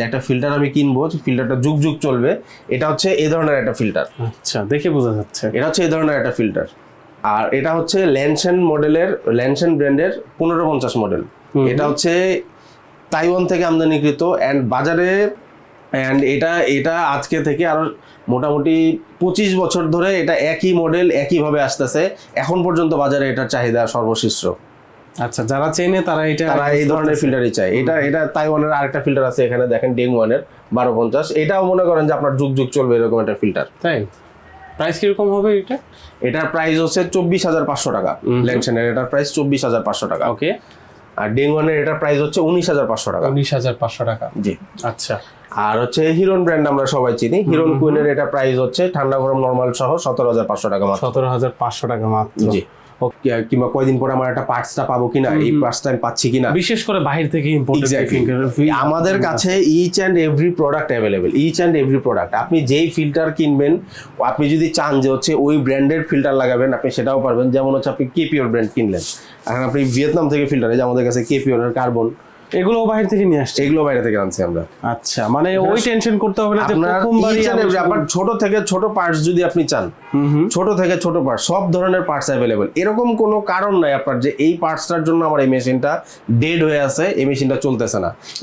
একটা ফিল্টার আমি কিনবো, ফিল্টারটা যুগ যুগ চলবে, এটা হচ্ছে এই ধরনের একটা ফিল্টার। আচ্ছা, দেখে বোঝা যাচ্ছে এটা হচ্ছে এই ধরনের একটা ফিল্টার। আর এটা হচ্ছে ল্যানসেন মডেলের, ল্যানসেন ব্র্যান্ডের 1550 মডেল। এটা হচ্ছে তাইওয়ান থেকে আমদানিকৃত অ্যান্ড বাজারে, অ্যান্ড এটা আজকে থেকে আরো মোটামুটি 25 বছর ধরে এটা একই মডেল একইভাবে আসতেছে। এখন পর্যন্ত বাজারে এটার চাহিদা সর্বশীর্ষ। আচ্ছা, যারা চেনে তারা এই ধরনের ফিল্টারই চাই। এটা তাইওয়ানের আরেকটা ফিল্টার আছে এখানে দেখেন, ডেংওয়ানের 1250। এটাও মনে করেন যে আপনার যুগ যুগ চলবে এরকম একটা ফিল্টার। তাই প্রাইস কিরকম হবে এটা? এটার প্রাইস হচ্ছে 24,500 টাকা। ল্যানসেনের এটার প্রাইস 24,500 টাকা। ওকে। আর ডেংওয়ানের এটার প্রাইস হচ্ছে 19,500 টাকা। 19,500 টাকা। জি। আচ্ছা। আর হচ্ছে হিরন ব্র্যান্ড আমরা সবাই চিনি। হিরন কুইনের এটা প্রাইস হচ্ছে ঠান্ডা গরম নরমাল সহ 17,500 টাকা মাত্র। 17,500 টাকা মাত্র। জি। কিংবা কয়দিন পরে আমার একটা পার্টসটা পাবো কিনা, এই পার্টসটা আমি পাচ্ছি কিনা, বিশেষ করে বাইরে থেকে ইম্পোর্টেড আমাদের কাছে each and every product available. Each and every product, আপনি যেই ফিল্টার কিনবেন, আপনি যদি চান যে হচ্ছে ওই ব্র্যান্ডের ফিল্টার লাগাবেন, আপনি সেটাও পারবেন। যেমন হচ্ছে আপনি কেপিওর ব্র্যান্ড কিনলেন, এখন আপনি ভিয়েতনাম থেকে ফিল্টার, এই যে আমাদের কাছে কেপিওর কার্বন, এগুলো বাইরে থেকে নিয়ে আসছে। এগুলো বাইরে থেকে আনছি আমরা। আচ্ছা, মানে ওই টেনশন করতে হবে না যে আপনার প্রথমবারই আপনার ছোট থেকে ছোট পার্টস যদি আপনি চান, ছোট থেকে ছোট পার্টস, সব ধরনের পার্টস অ্যাভেলেবেল। এরকম কোনো কারণ নাই আপনার যে এই পার্টসটার জন্য আমার এই মেশিনটা ডেড হয়ে আছে, এই মেশিনটা চলতেছে না।